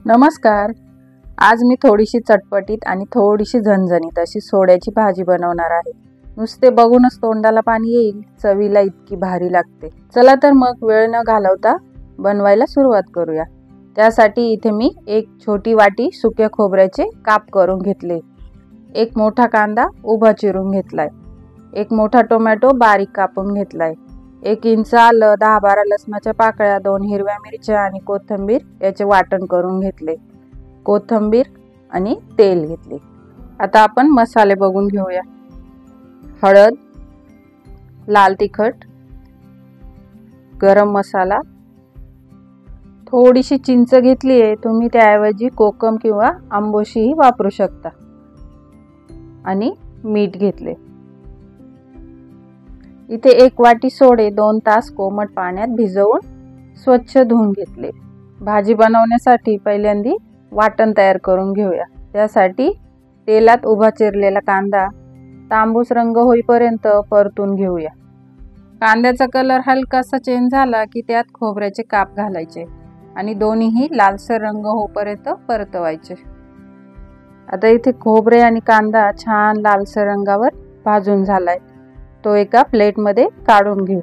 नमस्कार. आज मी थोडीशी चटपटीत आणि थोडीशी झणझणीत अशी सोड्याची भाजी बनवणार आहे. नुसते बघूनच तोंडाला पाणी येईल, चवीला इतकी भारी लागते. चला तर मग वेळ न घालवता बनवायला सुरुवात करूया. त्यासाठी इथे मी एक छोटी वाटी सुक्या खोबऱ्याचे काप करून घेतले. एक मोठा कांदा उभा चिरून घेतलाय. एक मोठा टोमॅटो बारीक कापून घेतलाय. 1 इंच आलं, 10-12 लसणाच्या पाकळ्या, 2 हिरव्या मिरच्या आणि कोथिंबीर याचे वाटण करून घेतले. कोथिंबीर आणि तेल घेतले. आता आपण मसाले बघून घेऊया. हळद, लाल तिखट, गरम मसाला, थोडीशी चिंच घेतली आहे. तुम्ही त्याऐवजी कोकम किंवा आंबोशीही वापरू शकता. आणि मीठ घेतले. इथे 1 वाटी सोडे 2 तास कोमट पाण्यात भिजवून स्वच्छ धुवून घेतले. भाजी बनवण्यासाठी पहिल्यांदा वाटण तयार करून घेऊया. त्यासाठी तेलात उभा चिरलेला कांदा तांबूस रंग होईपर्यंत परतून घेऊया. कांद्याचा कलर हलकासा चेंज झाला की त्यात खोबऱ्याचे काप घालायचे आणि दोन्हीही लालसर रंग होईपर्यंत परतवायचे. आता इथे खोबरे आणि कांदा छान लालसर रंगावर भाजून झालाय. तो एका प्लेटमध्ये काढून घेऊ.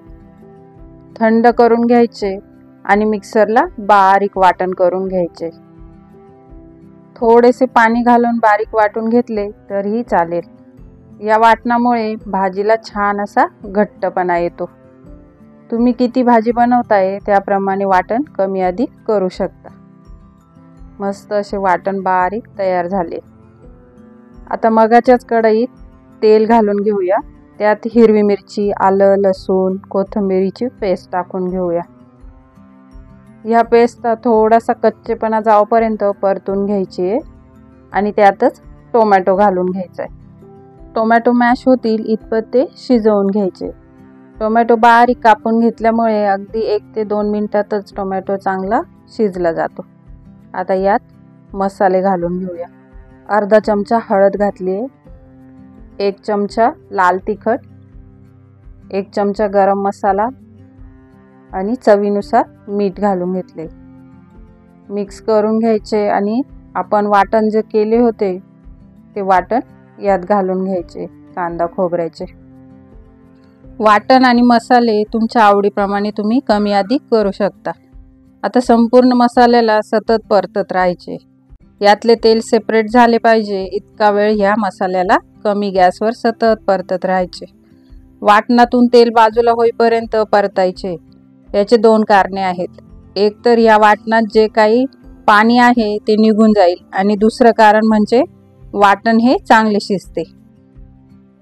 थंड करून घ्यायचे आणि मिक्सरला बारीक वाटण करून घ्यायचे. थोडेसे पाणी घालून बारीक वाटून घेतले तरीही चालेल. या वाटणामुळे भाजीला छान असा घट्टपणा येतो. तुम्ही किती भाजी बनवताय त्याप्रमाणे वाटण कमी अधिक करू शकता. मस्त असे वाटण बारीक तयार झाले. आता मगाच्याच कढईत तेल घालून घेऊया. त्यात हिरवी मिरची, आलं, लसूण, कोथिंबीरीची पेस्ट टाकून घेऊया. या पेस्टचा थोडासा कच्चेपणा जाऊपर्यंत परतून घ्यायची आहे आणि त्यातच टोमॅटो घालून घ्यायचा आहे. टोमॅटो मॅश होतील इतपत ते शिजवून घ्यायचे. टोमॅटो बारीक कापून घेतल्यामुळे अगदी 1 ते 2 मिनिटातच टोमॅटो चांगला शिजला जातो. आता यात मसाले घालून घेऊया. अर्धा चमचा हळद घातली आहे. 1 चमचा लाल तिखट, 1 चमचा गरम मसाला आणि चवीनुसार मीठ घालून घेतले. मिक्स करून घ्यायचे आणि आपण वाटण जे केले होते ते वाटण यात घालून घ्यायचे. कांदा खोबऱ्याचे वाटण आणि मसाले तुमच्या आवडीप्रमाणे तुम्ही कमी अधिक करू शकता. आता संपूर्ण मसाल्याला सतत परतत राहायचे. यातले तेल सेपरेट झाले पाहिजे इतका वेळ ह्या मसाल्याला कमी गॅसवर सतत परतत राहायचे. वाटणातून तेल बाजूला होईपर्यंत परतायचे. याचे 2 कारणे आहेत. एक तर या वाटणात जे काही पाणी आहे ते निघून जाईल आणि दुसरं कारण म्हणजे वाटण हे चांगले शिजते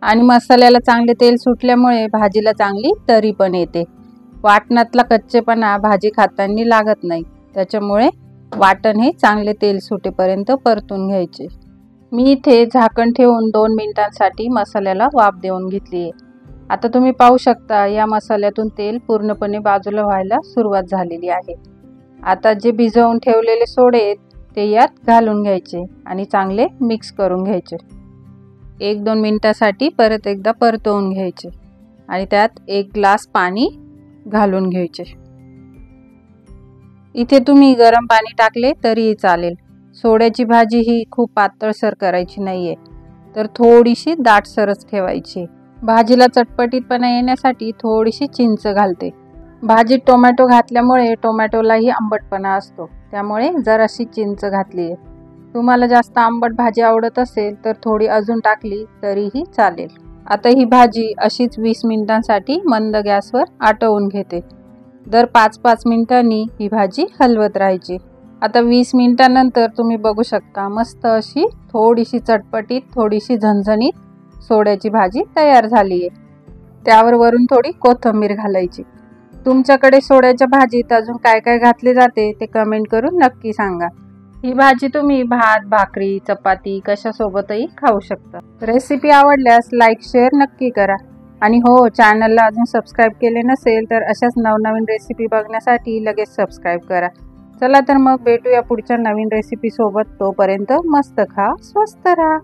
आणि मसाल्याला चांगले तेल सुटल्यामुळे भाजीला चांगली तरी पण येते. वाटणातला कच्चेपणा भाजी खाताना लागत नाही. त्याच्यामुळे वाटण हे चांगले तेल सुटेपर्यंत परतून घ्यायचे. मी इथे झाकण ठेवून 2 मिनिटांसाठी मसाल्याला वाफ देऊन घेतली आहे. आता तुम्ही पाहू शकता या मसाल्यातून तेल पूर्णपणे बाजूला व्हायला सुरुवात झालेली आहे. आता जे भिजवून ठेवलेले सोडे आहेत ते यात घालून घ्यायचे आणि चांगले मिक्स करून घ्यायचे. 1-2 मिनिटासाठी परत एकदा परतवून घ्यायचे आणि त्यात 1 ग्लास पाणी घालून घ्यायचे. इथे तुम्ही गरम पाणी टाकले तरीही चालेल. सोड्याची भाजी ही खूप पातळसर करायची नाहीये, तर थोडीशी दाटसरच ठेवायची. भाजीला चटपटीतपणा येण्यासाठी थोडीशी चिंच घालते. भाजीत टोमॅटो घातल्यामुळे टोमॅटोलाही आंबटपणा असतो, त्यामुळे जराशी चिंच घातली आहे. तुम्हाला जास्त आंबट भाजी आवडत असेल तर थोडी अजून टाकली तरीही चालेल. आता ही भाजी अशीच 20 मिनिटांसाठी मंद गॅसवर आटवून घेते. दर 5-5 मिनिटांनी ही भाजी हलवत राहायची. आता 20 मिनिटांनंतर तुम्ही बघू शकता मस्त अशी थोडीशी चटपटीत, थोडीशी झणझणीत सोड्याची भाजी तयार झाली आहे. त्यावर वरून थोडी कोथिंबीर घालायची. तुमच्याकडे सोड्याच्या भाजीत अजून काय काय घातले जाते ते कमेंट करून नक्की सांगा. ही भाजी तुम्ही भात, भाकरी, चपाती कशासोबतही खाऊ शकता. रेसिपी आवडल्यास लाईक, शेअर नक्की करा. आणि हो, चॅनलला अजून सबस्क्राईब केले नसेल तर अशाच नवनवीन रेसिपी बघण्यासाठी लगेच सबस्क्राईब करा. चला तर मग भेटूया पुढच्या नवीन रेसिपी सोबत. तोपर्यंत मस्त खा, स्वस्त राहा.